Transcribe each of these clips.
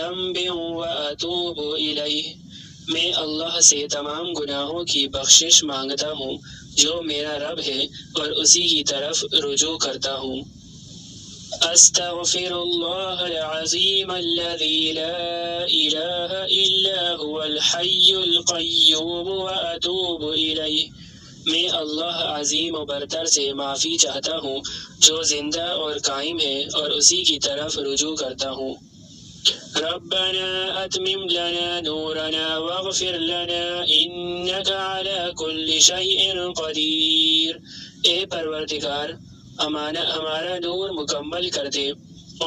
ذنب وأتوب إليه، میں اللہ سے تمام گناہوں کی بخشش مانگتا ہوں جو میرا رب ہے اور اسی کی طرف رجوع کرتا ہوں۔ استغفر اللہ العظیم الذی لا الہ الا هو الحی القیوم واتوب الیہ، میں اللہ عظیم و برتر سے معافی چاہتا ہوں جو زندہ اور قائم ہے اور اسی کی طرف رجوع کرتا ہوں۔ ربنا اتمم لنا نورنا واغفر لنا انک علی کل شیء قدیر، اے پروردگار ہمارا نور مکمل کر دے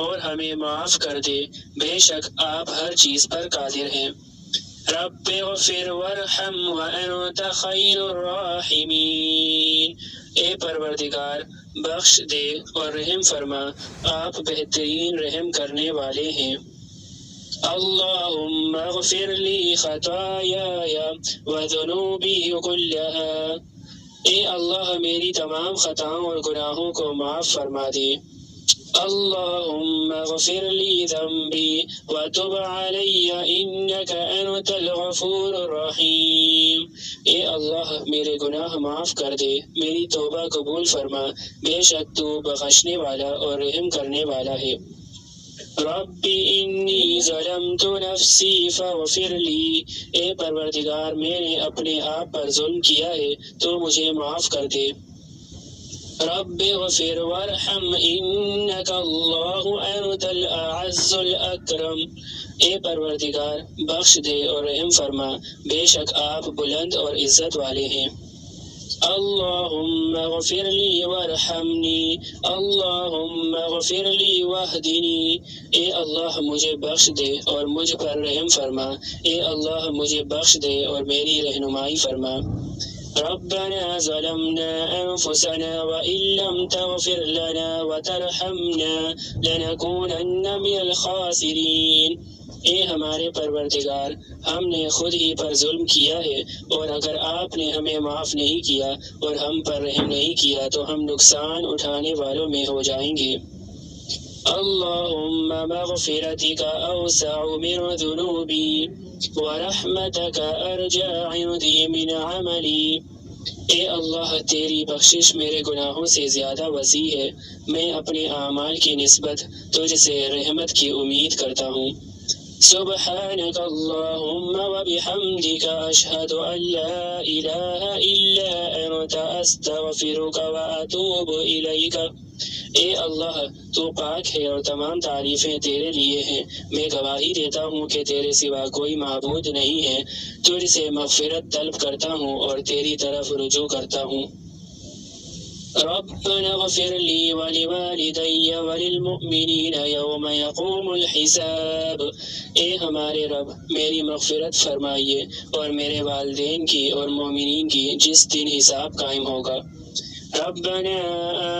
اور ہمیں معاف کر دے، بے شک آپ ہر چیز پر قادر ہیں۔ رب اغفر وارحم وانت خیر الراحمین، اے پروردگار بخش دے اور رحم فرما، آپ بہترین رحم کرنے والے ہیں۔ اللہم اغفر لی خطایای وذنوبی کلہا، اے اللہ میری تمام خطاؤں اور گناہوں کو معاف فرما دے۔ اللہم اغفر لی ذنبی وتب علی انک انت الغفور الرحیم، اے اللہ میرے گناہ معاف کر دے، میری توبہ قبول فرما، بے شک تو بخشنے والا اور رحم کرنے والا ہے۔ رب انی ظلمت نفسی فاغفر لی، اے پروردگار میں نے اپنے آپ پر ظلم کیا ہے تو مجھے معاف کر دے۔ رب اغفر وارحم انک اللہ انت الاعز الاکرم، اے پروردگار بخش دے اور رحم فرما، بے شک آپ بلند اور عزت والے ہیں۔ اللہم اغفر لی وارحمنی، اللہم اغفر لی واہدنی، اے اللہ مجھے بخش دے اور مجھ پر رحم فرما، اے اللہ مجھے بخش دے اور میری رہنمائی فرما۔ ربنا ظلمنا انفسنا وان لم تغفر لنا وترحمنا لنکونن من الخاسرین، اے ہمارے پروردگار ہم نے خود ہی پر ظلم کیا ہے اور اگر آپ نے ہمیں معاف نہیں کیا اور ہم پر رحم نہیں کیا تو ہم نقصان اٹھانے والوں میں ہو جائیں گے۔ اللہم مغفرتک اوسع من ذنوبی ورحمتک ارجع عندی من عملی، اے اللہ تیری بخشش میرے گناہوں سے زیادہ وسیع ہے، میں اپنے اعمال کی نسبت تجھ سے رحمت کی امید کرتا ہوں۔ سبحانک اللہم وبحمدک اشہد ان لا الہ الا انت استغفرک واتوب الیک، اے اللہ تو پاک ہے اور تمام تعریفیں تیرے لیے ہیں، میں گواہی دیتا ہوں کہ تیرے سوا کوئی معبود نہیں ہے، تجھ سے مغفرت طلب کرتا ہوں اور تیری طرف رجوع کرتا ہوں۔ ربنا اغفر لی ولوالدی وللمؤمنین یوم یقوم الحساب، اے ہمارے رب میری مغفرت فرمائیے اور میرے والدین کی اور مومنین کی جس دن حساب قائم ہوگا۔ ربنا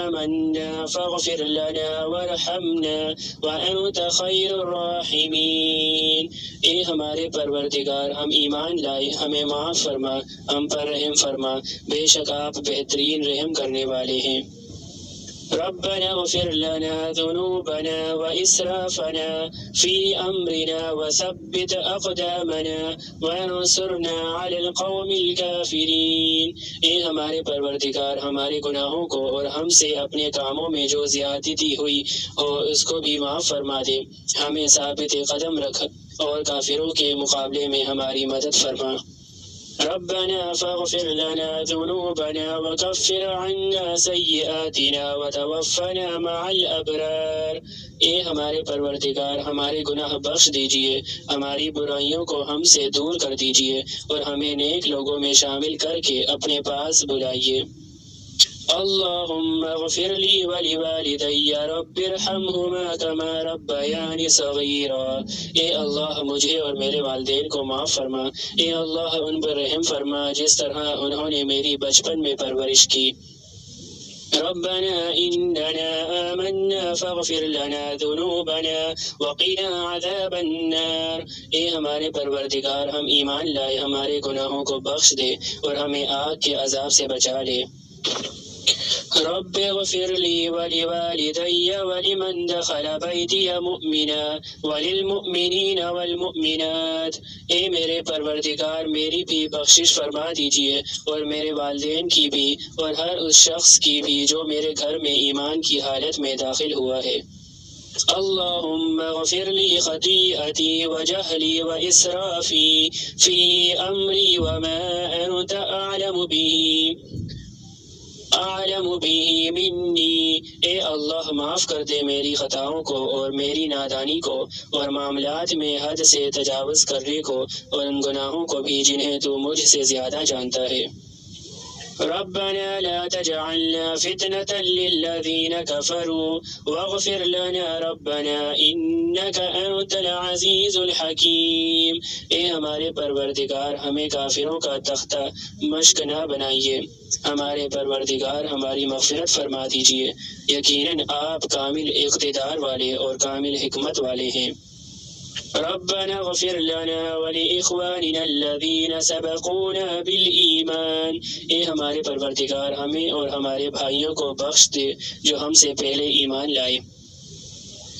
آمنا فاغفر لنا وارحمنا وانت خیر الراحمین، اے ہمارے پروردگار ہم ایمان لائے، ہمیں معاف فرما، ہم پر رحم فرما، بے شک آپ بہترین رحم کرنے والے ہیں۔ ربنا اغفر لنا ذنوبنا وإسرافنا في أمرنا وثبت أقدامنا وانصرنا على القوم الكافرين، اے ہمارے پروردگار ہمارے گناہوں کو اور ہم سے اپنے کاموں میں جو زیادتی ہوئی ہو اس کو بھی معاف فرما دے، ہمیں ثابت قدم رکھ اور کافروں کے مقابلے میں ہماری مدد فرما۔ ربنا فاغفر لنا ذنوبنا وكفر عنا سيئاتنا وتوفنا مع الأبرار، اے ہمارے پروردگار ہمارے گناہ بخش دیجئے، ہماری برائیوں کو ہم سے دور کر دیجئے اور ہمیں نیک لوگوں میں شامل کر کے اپنے پاس بلائیے۔ اللہم اغفر لی ولوالدی رب ارحمہما کما ربیانی صغیرا، اے اللہ مجھے اور میرے والدین کو معاف فرما، اے اللہ ان پر رحم فرما جس طرح انہوں نے میری بچپن میں پرورش کی۔ ربنا اننا آمنا فاغفر لنا ذنوبنا وقنا عذاب النار، اے ہمارے پروردگار ہم ایمان لائے، ہمارے گناہوں کو بخش دے اور ہمیں آگ کے عذاب سے بچا لے۔ رب اغفر لي ولوالدي ولمن دخل بيتي مؤمنا وللمؤمنين والمؤمنات۔ اے میرے پروردگار میری بھی بخشش فرما دیجئے اور میرے والدین کی بھی اور ہر اس شخص کی بھی جو میرے گھر میں ایمان کی حالت میں داخل ہوا ہے۔ اللهم اغفر لي خطيئتي وجهلي وإسرافي في أمري وما أنت أعلم به مني۔ اے اللہ معاف کر دے میری خطاؤں کو اور میری نادانی کو اور معاملات میں حد سے تجاوز کرنے کو اور ان گناہوں کو بھی جنہیں تو مجھ سے زیادہ جانتا ہے۔ ربنا لا تجعلنا فتنة للذين كفروا واغفر لنا ربنا إنك أنت العزيز الحكيم۔ اے ہمارے پروردگار ہمیں کافروں کا تختہ مشق نہ بنائیے، ہمارے پروردگار ہماری مغفرت فرما دیجیے، یقیناً آپ کامل اقتدار والے اور کامل حکمت والے ہیں۔ ربنا اغفر لنا ولإخواننا الذين سبقونا بالإيمان۔ اے ہمارے پروردگار ہمیں اور ہمارے بھائیوں کو بخش دے جو ہم سے پہلے ایمان لائے۔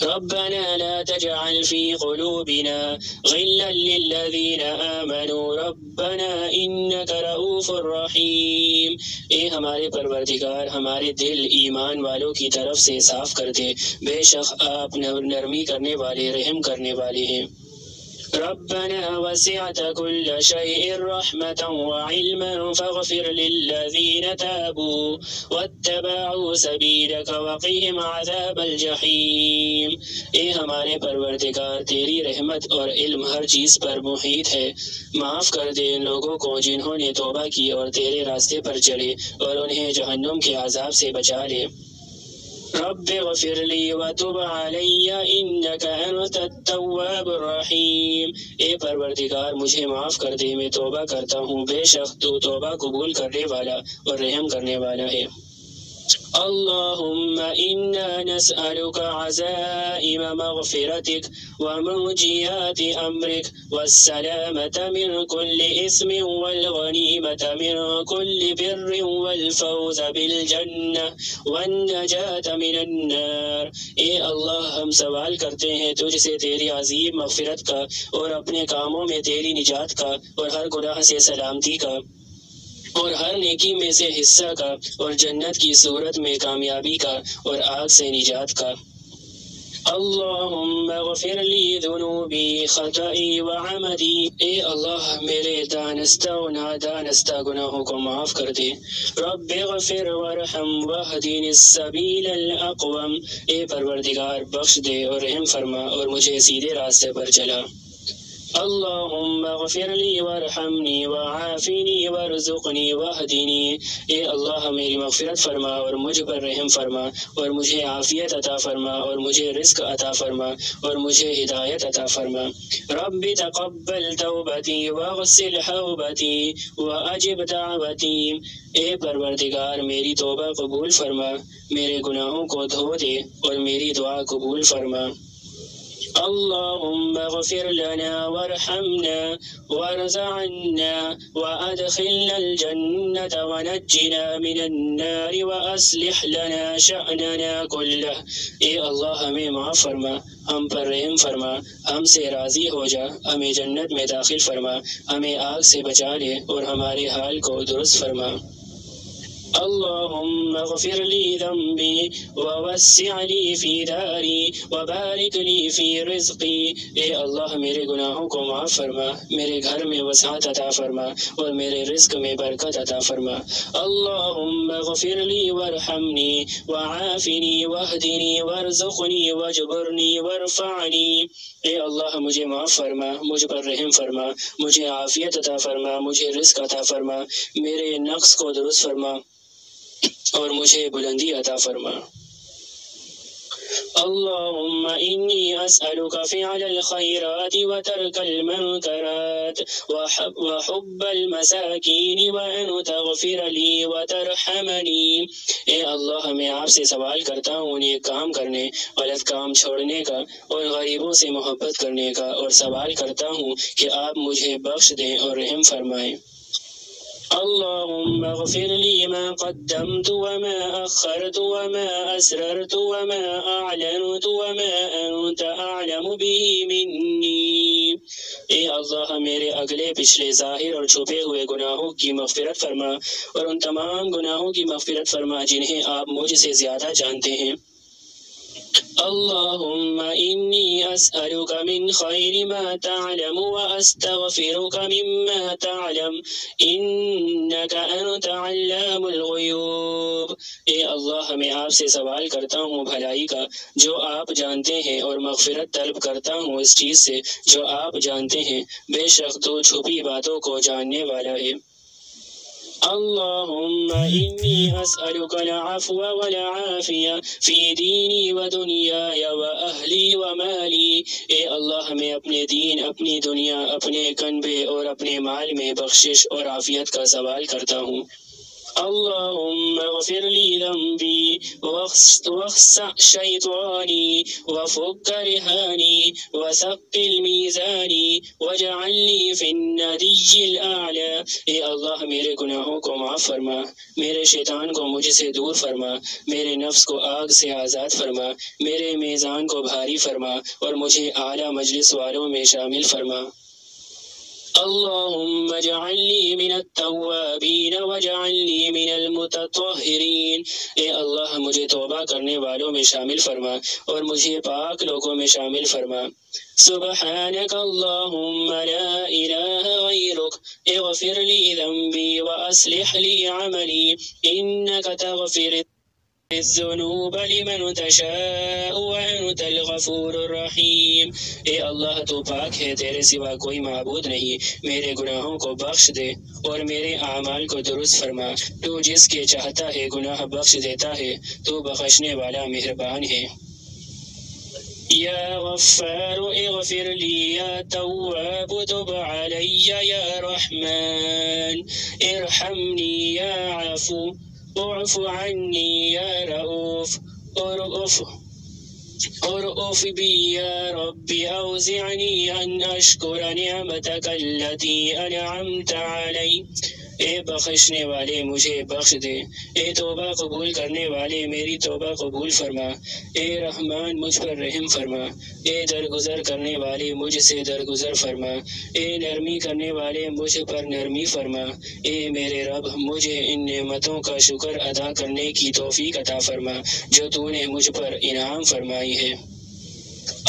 ربنا لا تجعل في قلوبنا غلا للذين آمنوا ربنا إنك رؤوف رحيم۔ اے ہمارے پروردگار ہمارے دل ایمان والوں کی طرف سے صاف کر دے، بے شک آپ نرمی کرنے والے رحم کرنے والے ہیں۔ ربنا وسعت كل شيء رحمة وعلما فاغفر للذين تابوا واتبعوا سبيلك وقهم عذاب الجحيم۔ اے ہمارے پروردگار تیری رحمت اور علم ہر چیز پر محیط ہے، معاف کر دے ان لوگوں کو جنہوں نے توبہ کی اور تیرے راستے پر چلے اور انہیں جہنم کے عذاب سے بچا لے۔ رب اغفر لي وتب علي انك انت التواب الرحیم۔ اے پروردگار مجھے معاف کر دے، میں توبہ کرتا ہوں، بے شک تو توبہ قبول کرنے والا اور رحم کرنے والا ہے۔ اللهم إنا نسألك عزائم مغفرتك ومنجيات أمرك والسلامة من كل إثم والغنيمة من كل بر والفوز بالجنة والنجاة من النار۔ اے اللہ ہم سوال کرتے ہیں تجھ سے تیری عظیم مغفرت کا اور اپنے کاموں میں تیری نجات کا اور ہر گناہ سے سلامتی کا اور ہر نیکی میں سے حصہ کا اور جنت کی صورت میں کامیابی کا اور آگ سے نجات کا۔ اللہم اغفر لی ذنوبی خطئی وعمدی۔ اے اللہ میرے دانستہ و نادانستہ گناہوں کو معاف کر دے۔ رب اغفر وارحم واہدنی السبیل الاقوم۔ اے پروردگار بخش دے اور رحم فرما اور مجھے سیدھے راستے پر چلا۔ اللہم اغفر لی وارحمنی وعافنی وارزقنی واہدنی۔ اے اللہ میری مغفرت فرما اور مجھ پر رحم فرما اور مجھے عافیت عطا فرما اور مجھے رزق عطا فرما اور مجھے ہدایت عطا فرما۔ رب تقبل توبتی واغسل حوبتی واجب دعوتی۔ اے پروردگار میری توبہ قبول فرما، میرے گناہوں کو دھو دے اور میری دعا قبول فرما۔ اللهم اغفر لنا وارحمنا وارض عنا وادخلنا الجنة ونجنا من النار واصلح لنا شأننا كله۔ اے اللہ ہمیں معاف فرما، ہم پر رحم فرما، ہم سے راضی ہو جا، ہمیں جنت میں داخل فرما، ہمیں آگ سے بچا لے اور ہمارے حال کو درست فرما۔ اللهم اغفر لي ذنبي ووسع لي في داري وبارك لي في رزقي۔ اے اللہ میرے گناہوں کو معاف فرما، میرے گھر میں وسعت عطا فرما اور میرے رزق میں برکت عطا فرما۔ اللهم اغفر لي وارحمني وعافني واهدني وارزقني واجبرني وارفعني۔ اے اللہ مجھے معاف فرما، مجھ پر رحم فرما، مجھے عافیت عطا فرما، مجھے رزق عطا فرما، میرے نقص کو درست فرما اور مجھے بلندی عطا فرما۔ اللهم إني أسألك فعل الخيرات وترك المنكرات وحب المساكين وأن تغفر لي وترحمني۔ اے اللہ میں آپ سے سوال کرتا ہوں نیک کام کرنے، غلط کام چھوڑنے کا اور غریبوں سے محبت کرنے کا، اور سوال کرتا ہوں کہ آپ مجھے بخش دیں اور رحم فرمائیں۔ اللهم اغفر لي ما قدمت وما أخرت وما أسررت وما أعلنت وما أنت أعلم به مني۔ اے اللہ میرے اگلے پچھلے ظاہر اور چھپے ہوئے گناہوں کی مغفرت فرما، اور ان تمام گناہوں کی مغفرت فرما جنہیں آپ مجھ سے زیادہ جانتے ہیں۔ اللهم إني أسألك من خير ما تعلم وأستغفرك مما تعلم إنك أنت علام الغيوب۔ اے اللہ میں آپ سے سوال کرتا ہوں بھلائی کا جو آپ جانتے ہیں، اور مغفرت طلب کرتا ہوں اس چیز سے جو آپ جانتے ہیں، بے شک تو چھپی باتوں کو جاننے والا ہے۔ اللهم إني أسألك العفو والعافية في ديني ودنياي وأهلي ومالي۔ اے اللہ میں اپنے دین، اپنی دنیا، اپنے کنبے اور اپنے مال میں بخشش اور عافیت کا سوال کرتا ہوں۔ اللهم اغفر لي ذنبي واخسع شيطاني وفك رهاني وثقل ميزاني واجعل لي في الندي الأعلى۔ اے اللہ میرے گناہوں کو معاف فرما، میرے شیطان کو مجھ سے دور فرما، میرے نفس کو آگ سے آزاد فرما، میرے میزان کو بھاری فرما، اور مجھے اعلیٰ مجلس والوں میں شامل فرما۔ اللهم اجعل لي من التوابين واجعل لي من المتطهرين۔ اے اللہ مجھے توبہ کرنے والوں میں شامل فرما، اور مجھے پاک لوگوں میں شامل فرما۔ سبحانك اللهم لا إله غيرك اغفر لي ذنبي وأصلح لي عملي إنك تغفر الذنوب لمن تشاء وأنت الغفور الرحیم۔ اے اللہ تو پاک ہے، تیرے سوا کوئی معبود نہیں، میرے گناہوں کو بخش دے اور میرے اعمال کو درست فرما۔ تو جس کے چاہتا ہے گناہ بخش دیتا ہے، تو بخشنے والا مہربان ہے۔ یا غفار اغفر لی یا تواب تب علی یا رحمان ارحمنی یا عفو اعف عني يا رؤوف ارؤف بي يا رب أوزعني أن أشكر نعمتك التي أنعمت علي۔ اے بخشنے والے مجھے بخش دے، اے توبہ قبول کرنے والے میری توبہ قبول فرما، اے رحمان مجھ پر رحم فرما، اے درگزر کرنے والے مجھ سے درگزر فرما، اے نرمی کرنے والے مجھ پر نرمی فرما۔ اے میرے رب مجھے ان نعمتوں کا شکر ادا کرنے کی توفیق عطا فرما جو تو نے مجھ پر انعام فرمائی ہے۔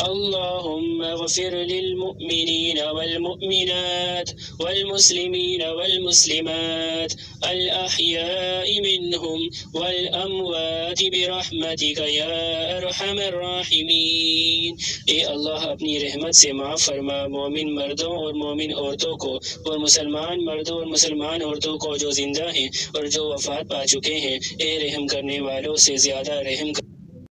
اللهم اغفر للمؤمنين والمؤمنات والمسلمين والمسلمات الأحياء منهم والأموات برحمتك يا أرحم الراحمين۔ اے اللہ اپنی رحمت سے معاف فرما مومن مردوں اور مومن عورتوں کو، اور مسلمان مردوں اور مسلمان عورتوں کو جو زندہ ہیں اور جو وفات پا چکے ہیں۔ اے رحم کرنے والوں سے زیادہ رحم